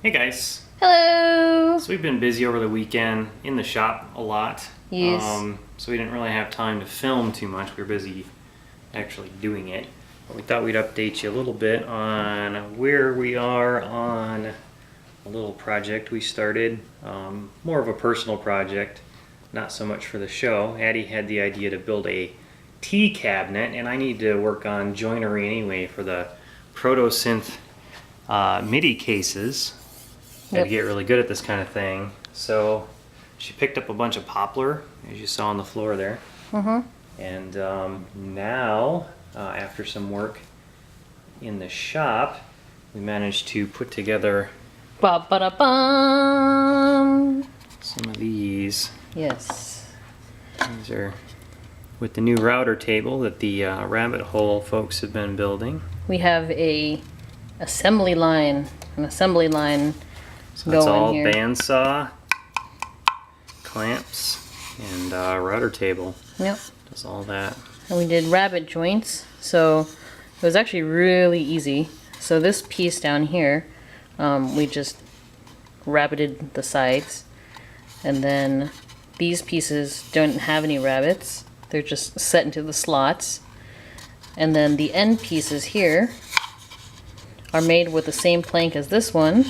Hey guys. Hello. So we've been busy over the weekend in the shop a lot. Yes. So we didn't really have time to film too much. We were busy actually doing it. But we thought we'd update you a little bit on where we are on a little project we started. More of a personal project, not so much for the show. Addie had the idea to build a tea cabinet, and I need to work on joinery anyway for the Protosynth MIDI cases. Had to get really good at this kind of thing. So she picked up a bunch of poplar, as you saw on the floor there. And now, after some work in the shop, we managed to put together Ba-ba-da-bum. some of these. Yes. These are with the new router table that the Rabbit Hole folks have been building. We have an assembly line So that's all here. bandsaw, clamps, and router table. Yep. Does all that. And we did rabbet joints, so it was actually really easy. So this piece down here, we just rabbeted the sides, and then these pieces don't have any rabbets. They're just set into the slots. And then the end pieces here are made with the same plank as this one,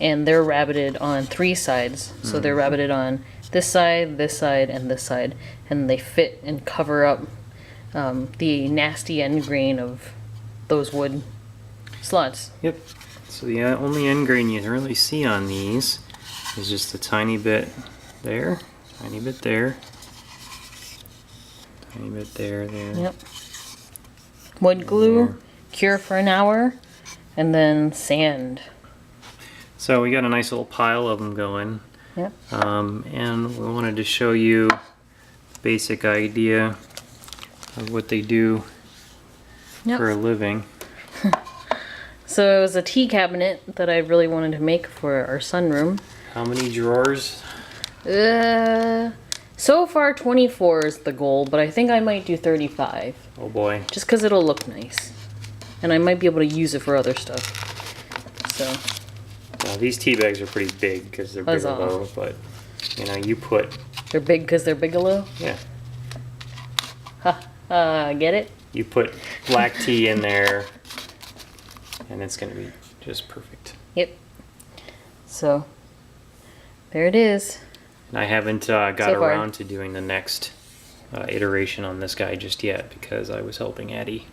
and they're rabbeted on 3 sides. So they're rabbeted on this side, and this side, and they fit and cover up the nasty end grain of those wood slots. Yep. So the only end grain you really see on these is just a tiny bit there, tiny bit there, tiny bit there. Yep. Wood glue, There. cure for an hour, and then sand. So we got a nice little pile of them going. Yep. And we wanted to show you the basic idea of what they do for a living. So it was a tea cabinet that I really wanted to make for our sunroom. How many drawers? So far 24 is the goal, but I think I might do 35. Oh boy. Just because it'll look nice. And I might be able to use it for other stuff. So, Now, these tea bags are pretty big because they're Huzzah. Bigelow, but you know, you put, they're big because they're Bigelow? yeah, Get it? you put black tea in there and it's going to be just perfect. Yep. So, there it is. And I haven't got So far. around to doing the next iteration on this guy just yet because I was helping Addie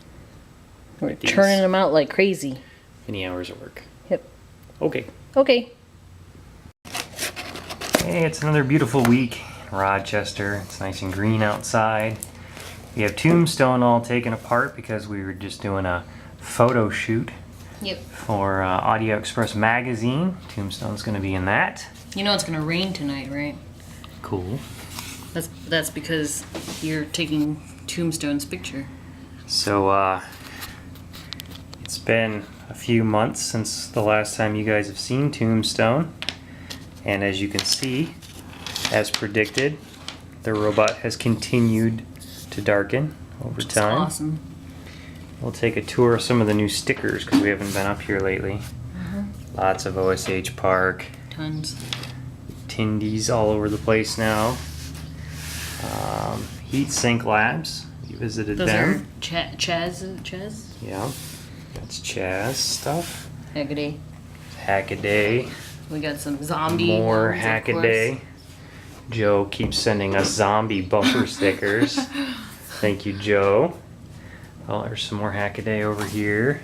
We're with these churning them out like crazy. many hours of work. Yep. Okay. Okay. Hey, it's another beautiful week in Rochester. It's nice and green outside. We have Tombstone all taken apart because we were just doing a photo shoot Yep. for Audio Express magazine. Tombstone's going to be in that. You know it's gonna rain tonight, right? Cool. That's because you're taking Tombstone's picture. So it's been a few months since the last time you guys have seen Tombstone, and as you can see, as predicted, the robot has continued to darken over time. Awesome. We'll take a tour of some of the new stickers because we haven't been up here lately. Lots of OSH Park. Tons. Tindies all over the place now. Heat Sink Labs. You visited Those them. are Chaz? Yeah. That's Chaz stuff. Haggerty. Hackaday. We got some zombie More ones, of Hackaday. Joe keeps sending us zombie bumper stickers. Thank you, Joe. Oh, there's some more Hackaday over here.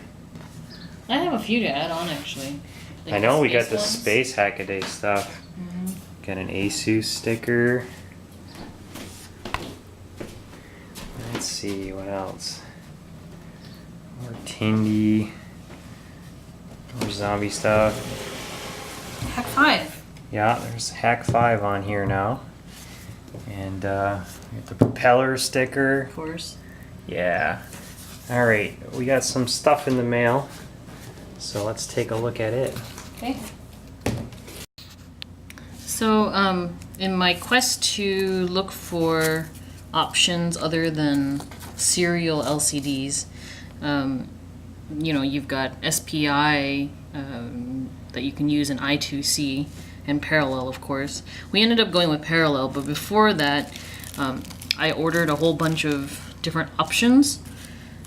course. I have a few to add on actually. Like I know we space got the ones. Space Hackaday stuff. Got an Asus sticker. Let's see, what else? More Tindy. More zombie stuff. Hack 5. Yeah, there's Hack 5 on here now. And we got the propeller sticker. Of course. Yeah. Alright, we got some stuff in the mail. So let's take a look at it. Okay. So, in my quest to look for options other than serial LCDs, you know, you've got SPI that you can use in I2C and parallel, of course. We ended up going with parallel, but before that, I ordered a whole bunch of different options.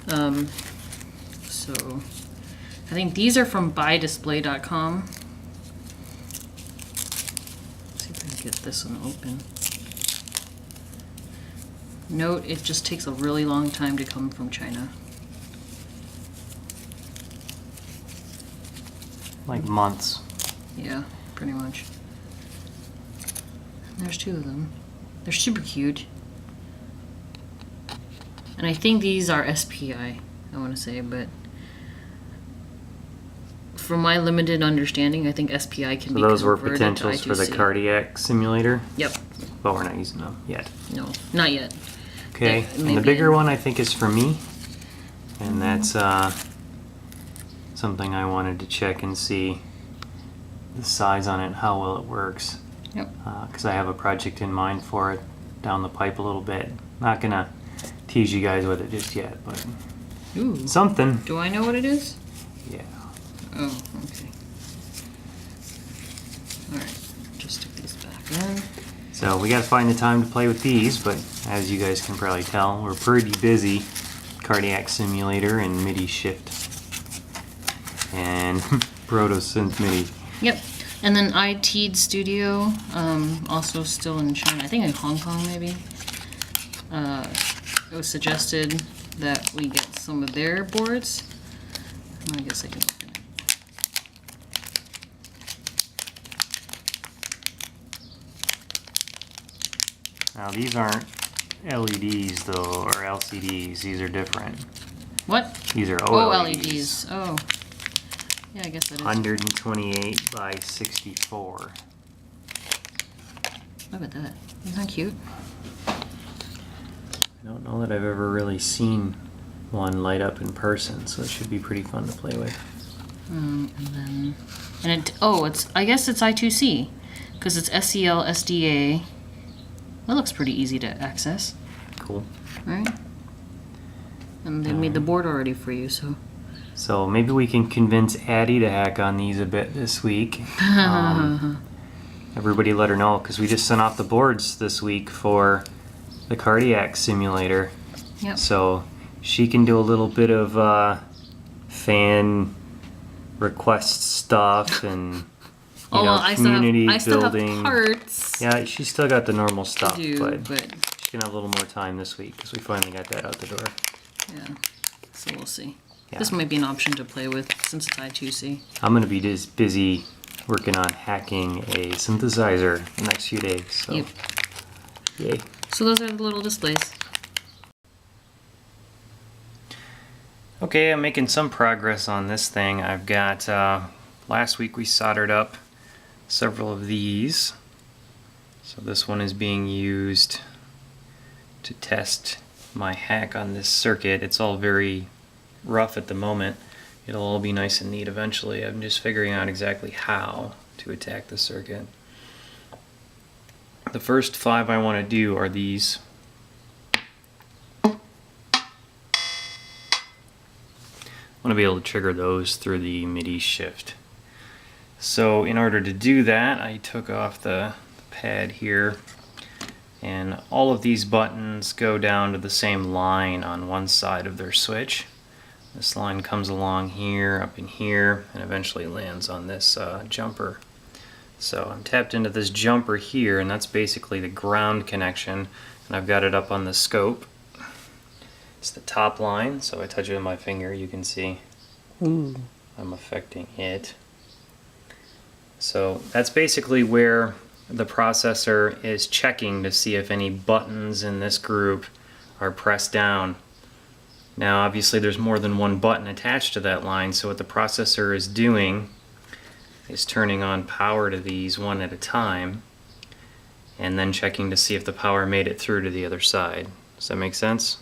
So I think these are from buydisplay.com. See if I can get this one open. Note, it just takes a really long time to come from China. Like months. Yeah, pretty much. There's two of them. They're super cute. And I think these are SPI, I want to say, but from my limited understanding, I think SPI can be So those were converted potentials to for the I2C. cardiac simulator? Yep. But we're not using them yet. No, not yet. Okay, Yeah, and the maybe bigger in- one I think is for me. And that's something I wanted to check and see the size on it, how well it works. Yep. Because I have a project in mind for it down the pipe a little bit. Not gonna tease you guys with it just yet, but Ooh. something. Do I know what it is? Yeah. Oh, okay. Alright, just stick these back in. So we gotta find the time to play with these, but as you guys can probably tell, we're pretty busy. Cardiac simulator and MIDI shift. And Protosynth MIDI. Yep. And then IT'd Studio, also still in China, I think in Hong Kong maybe. It was suggested that we get some of their boards. I guess I can open it. Now these aren't LEDs though, or LCDs. These are different. What? These are Oh, OLEDs. LEDs. Oh. Yeah, I guess that is. 128 by 64. Look at that. Isn't that cute? I don't know that I've ever really seen one light up in person, so it should be pretty fun to play with. And then, and it, oh, it's, I guess it's I2C, because it's SEL SDA. That looks pretty easy to access, Cool. right? And they made the board already for you, so. So maybe we can convince Addie to hack on these a bit this week. Everybody let her know, because we just sent off the boards this week for the cardiac simulator. Yep. So she can do a little bit of fan request stuff and you know, community I still building. have parts Yeah, she's still got the normal stuff, to do, but but she can have a little more time this week because we finally got that out the door. yeah. So we'll see. Yeah. This might be an option to play with since it's I2C. I'm gonna be just busy working on hacking a synthesizer the next few days. So Yep. yay. So those are the little displays. Okay, I'm making some progress on this thing. I've got, last week we soldered up several of these. So this one is being used to test my hack on this circuit. It's all very rough at the moment. It'll all be nice and neat eventually. I'm just figuring out exactly how to attack the circuit. The first 5 I want to do are these. I want to be able to trigger those through the MIDI shift. So in order to do that, I took off the pad here, and all of these buttons go down to the same line on one side of their switch. This line comes along here, up in here, and eventually lands on this jumper. So I'm tapped into this jumper here, and that's basically the ground connection, and I've got it up on the scope. It's the top line, so I touch it with my finger, you can see I'm affecting it. So that's basically where the processor is checking to see if any buttons in this group are pressed down. Now obviously there's more than one button attached to that line, so what the processor is doing is turning on power to these one at a time and then checking to see if the power made it through to the other side. Does that make sense?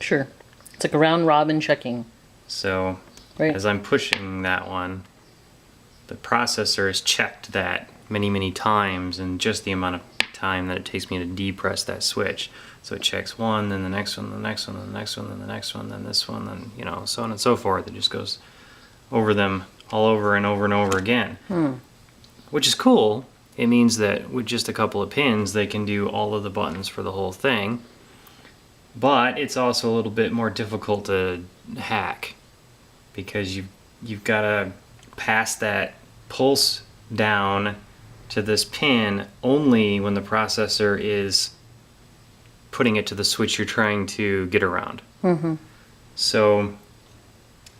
Sure. It's like a round robin checking. So Right. as I'm pushing that one, the processor has checked that many, many times in just the amount of time that it takes me to depress that switch. So it checks one, then the next one, the next one, then the next one, then the next one, then this one, then, you know, so on and so forth. It just goes over them all over and over again. Which is cool. It means that with just a couple of pins, they can do all of the buttons for the whole thing. But it's also a little bit more difficult to hack, because you've got to pass that pulse down to this pin only when the processor is putting it to the switch you're trying to get around. So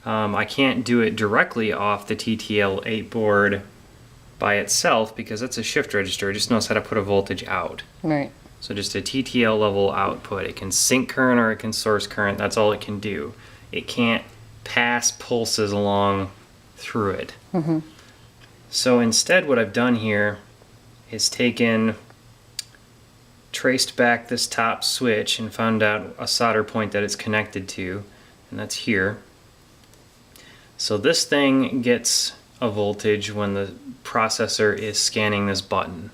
I can't do it directly off the TTL8 board by itself, because that's a shift register. It just knows how to put a voltage out. Right. So just a TTL level output. It can sync current or it can source current. That's all it can do. It can't pass pulses along through it. So instead what I've done here is traced back this top switch and found out a solder point that it's connected to, and that's here. So this thing gets a voltage when the processor is scanning this button.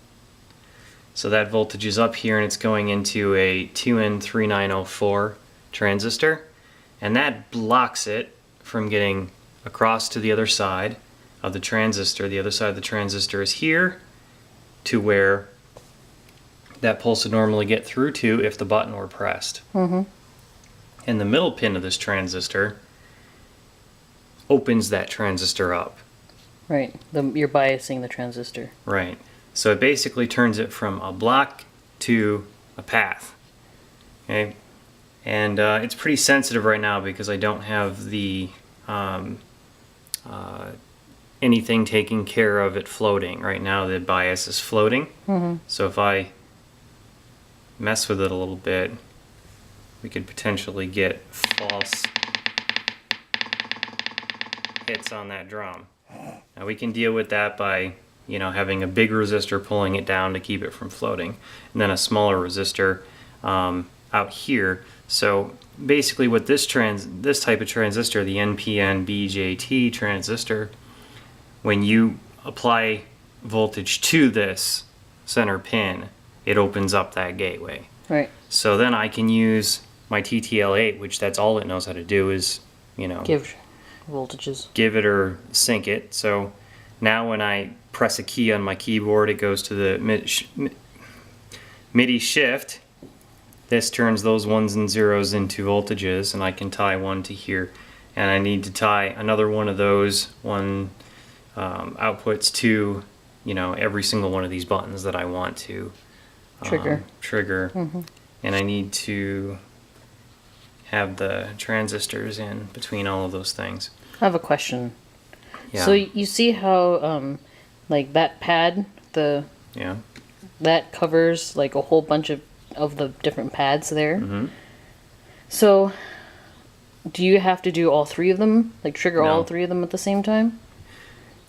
So that voltage is up here and it's going into a 2N3904 transistor, and that blocks it from getting across to the other side of the transistor. The other side of the transistor is here, to where that pulse would normally get through to if the button were pressed. And the middle pin of this transistor opens that transistor up. Right. You're biasing the transistor. Right. So it basically turns it from a block to a path. Okay. And it's pretty sensitive right now because I don't have the anything taking care of it floating. Right now the bias is floating. So if I mess with it a little bit, we could potentially get false hits on that drum. Now we can deal with that by, you know, having a big resistor pulling it down to keep it from floating, and then a smaller resistor out here. So basically what this type of transistor, the NPN BJT transistor, when you apply voltage to this center pin, it opens up that gateway. Right. So then I can use my TTL8, which that's all it knows how to do is, you know, Give voltages. give it or sync it. So now when I press a key on my keyboard, it goes to the MIDI shift. This turns those ones and zeros into voltages, and I can tie one to here. And I need to tie another one of those outputs to, you know, every single one of these buttons that I want to trigger. And I need to have the transistors in between all of those things. I have a question. Yeah. So you see how like that pad, Yeah. that covers like a whole bunch of the different pads there. So do you have to do all three of them? Like trigger all three of them at the same time?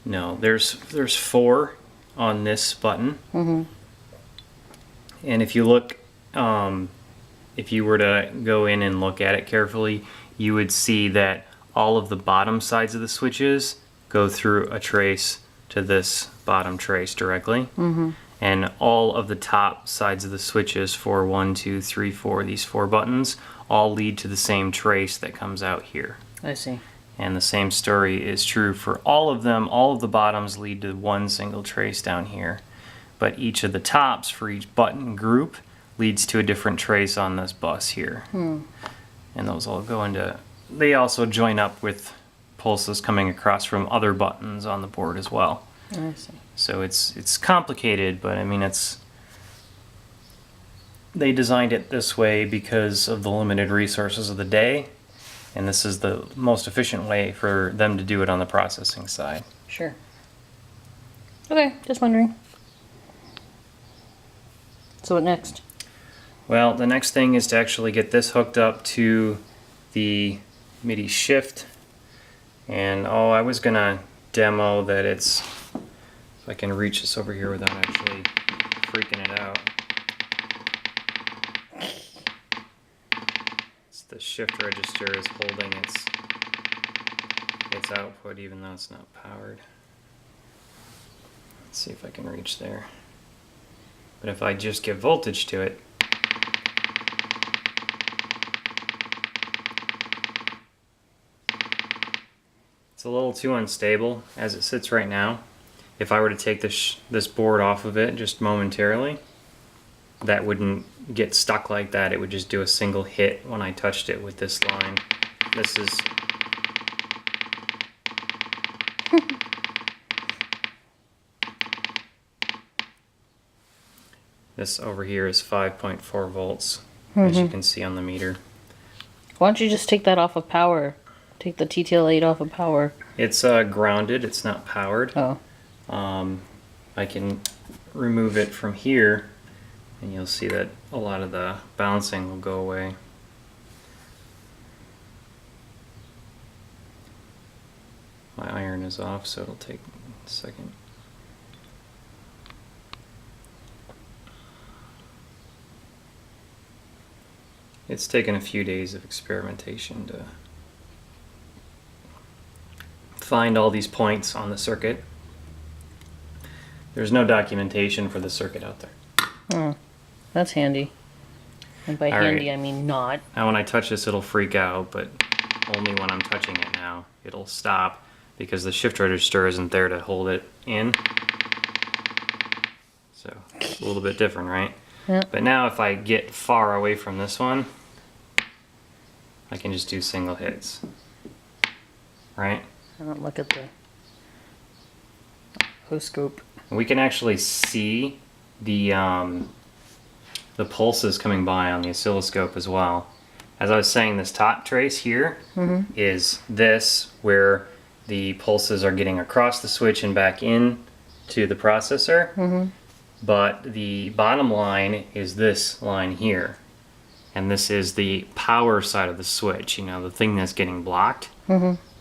No, there's 4 on this button. And if you look, if you were to go in and look at it carefully, you would see that all of the bottom sides of the switches go through a trace to this bottom trace directly. And all of the top sides of the switches for 1, 2, 3, 4, these 4 buttons, all lead to the same trace that comes out here. I see. And the same story is true for all of them. All of the bottoms lead to one single trace down here. But each of the tops for each button group leads to a different trace on this bus here. And those all go into... They also join up with pulses coming across from other buttons on the board as well. I see. So it's complicated, but I mean they designed it this way because of the limited resources of the day, and this is the most efficient way for them to do it on the processing side. Sure. Okay, just wondering. So what next? Well, the next thing is to actually get this hooked up to the MIDI shift, and I was gonna demo that it's, if I can reach this over here without actually freaking it out. It's the shift register is holding its output even though it's not powered. Let's see if I can reach there. But if I just give voltage to it, it's a little too unstable as it sits right now. If I were to take this board off of it just momentarily, that wouldn't get stuck like that. It would just do a single hit when I touched it with this line. This is this over here is 5.4 volts, as you can see on the meter. Why don't you just take that off of power? Take the TTL8 off of power. It's grounded, it's not powered. Oh. I can remove it from here and you'll see that a lot of the bouncing will go away. My iron is off, so it'll take a second. It's taken a few days of experimentation to find all these points on the circuit. There's no documentation for the circuit out there. Oh, that's handy. And by All handy, right. I mean not. Now when I touch this, it'll freak out, but only when I'm touching it now. It'll stop because the shift register isn't there to hold it in. So, it's a little bit different, right? Yeah. But now if I get far away from this one, I can just do single hits. Right? I don't look at the Wrkshp. We can actually see the pulses coming by on the oscilloscope as well. As I was saying, this top trace here is this where the pulses are getting across the switch and back in to the processor. But the bottom line is this line here. And this is the power side of the switch, you know, the thing that's getting blocked.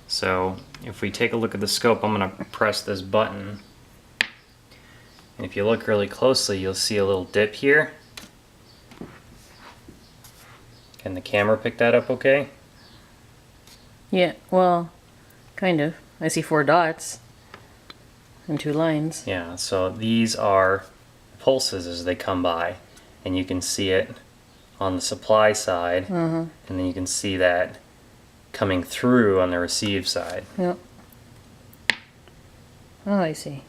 So if we take a look at the scope, I'm going to press this button. And if you look really closely, you'll see a little dip here. Can the camera pick that up okay? Yeah, well, kind of. I see 4 dots and 2 lines. Yeah, so these are pulses as they come by. And you can see it on the supply side. And then you can see that coming through on the receive side. Yep. Oh, I see.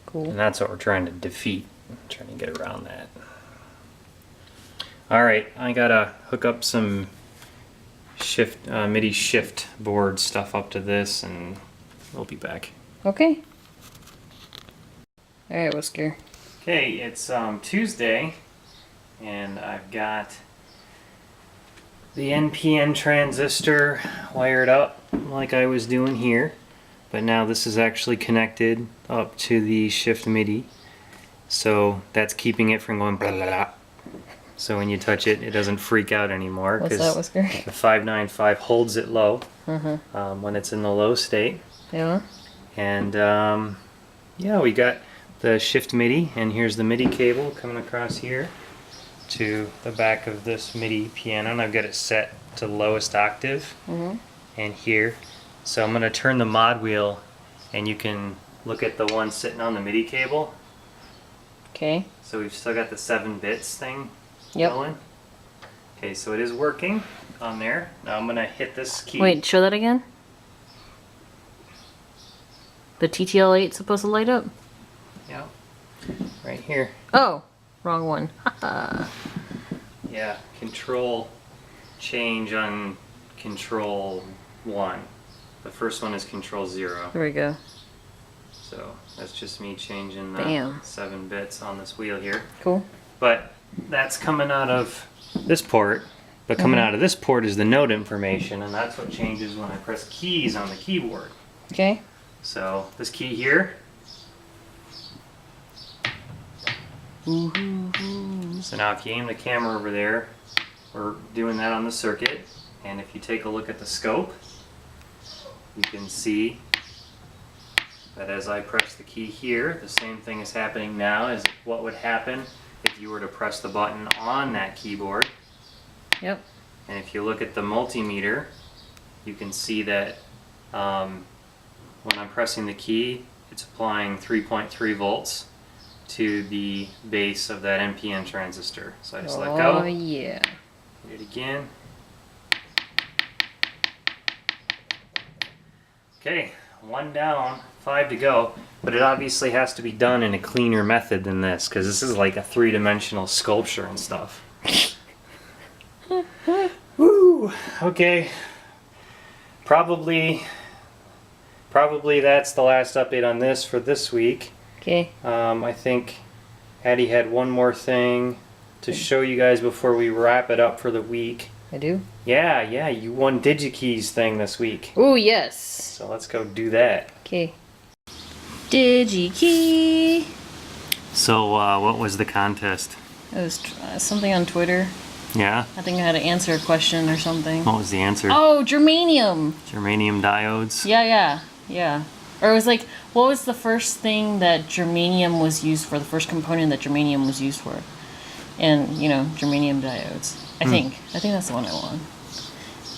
Cool. And that's what we're trying to defeat. Trying to get around that. Alright, I gotta hook up some MIDI shift board stuff up to this and we'll be back. Okay. Alright, Whisker. Okay, it's Tuesday and I've got the NPN transistor wired up like I was doing here, but now this is actually connected up to the shift MIDI, so that's keeping it from going blah blah blah. So when you touch it, it doesn't freak out anymore What's that, Whisker? the 595 holds it low when it's in the low state. Yeah. And yeah, we got the shift MIDI, and here's the MIDI cable coming across here to the back of this MIDI piano, and I've got it set to lowest octave and here. So I'm going to turn the mod wheel and you can look at the one sitting on the MIDI cable. Okay. So we've still got the 7 bits thing Yep. going. Okay, so it is working on there. Now I'm going to hit this key. Wait, show that again? The TTL8 supposed to light up? Yeah, right here. Oh, wrong one. Yeah, control change on control 1. The first one is control 0. There we go. So that's just me changing the Bam. 7 bits on this wheel here. Cool. But that's coming out of this port. But coming out of this port is the note information, and that's what changes when I press keys on the keyboard. Okay. So this key here. So now if you aim the camera over there, we're doing that on the circuit. And if you take a look at the scope, you can see that as I press the key here, the same thing is happening now as what would happen if you were to press the button on that keyboard. Yep. And if you look at the multimeter, you can see that when I'm pressing the key, it's applying 3.3 volts. to the base of that NPN transistor. So I just let Oh go, yeah. hit it again. Okay, 1 down, 5 to go. But it obviously has to be done in a cleaner method than this, because this is like a 3-dimensional sculpture and stuff. Woo! Okay. Probably that's the last update on this for this week. Okay. I think Addie had one more thing to show you guys before we wrap it up for the week. I do? Yeah, you won DigiKeys thing this week. Oh, yes. So let's go do that. Okay. DigiKey. So, what was the contest? It was something on Twitter. Yeah? I think I had to answer a question or something. What was the answer? Oh, germanium. Germanium diodes? Yeah. Or it was like, what was the first thing that germanium was used for? The first component that germanium was used for? And, germanium diodes. I think that's the one I won.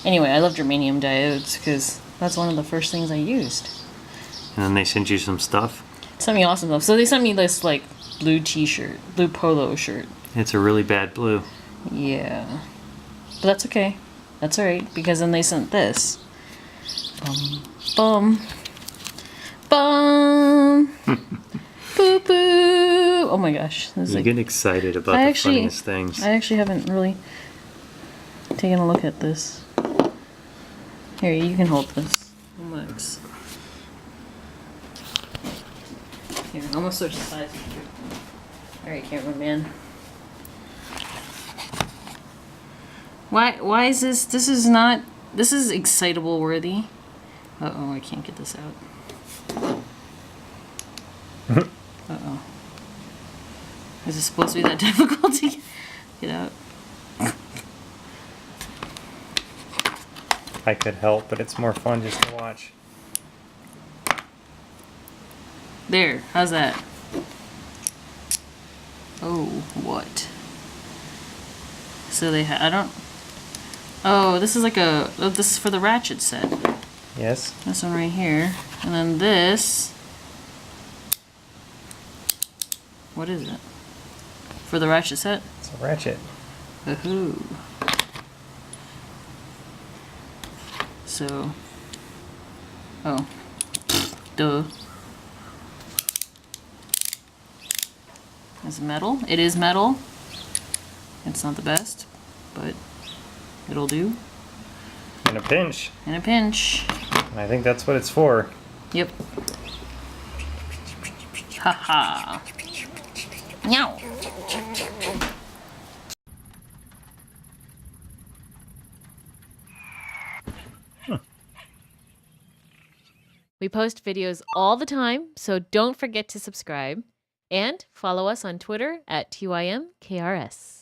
Anyway, I love germanium diodes because that's one of the first things I used. And then they sent you some stuff? Sent me awesome stuff. So they sent me this, like, blue polo shirt. It's a really bad blue. Yeah. But that's okay. That's alright, because then they sent this. Bum. Boo boo. Oh my gosh. This is You get excited about the funniest things. I actually haven't really taken a look at this. Here, you can hold this. Let's. Here, I'm gonna switch the sides. Alright, cameraman. Why is this? This is excitable worthy. Uh-oh, I can't get this out. Uh-oh. Is it supposed to be that difficult to get out? I could help, but it's more fun just to watch. There, how's that? Oh, what? So I don't... Oh, this is like this is for the ratchet set. Yes? This one right here. And then this... What is it? For the ratchet set? It's a ratchet. Woohoo. So... Oh. Duh. It's metal. It is metal. It's not the best, but it'll do. In a pinch. In a pinch. I think that's what it's for. Yep. Haha. Meow. We post videos all the time, so don't forget to subscribe and follow us on Twitter at TYMKRS.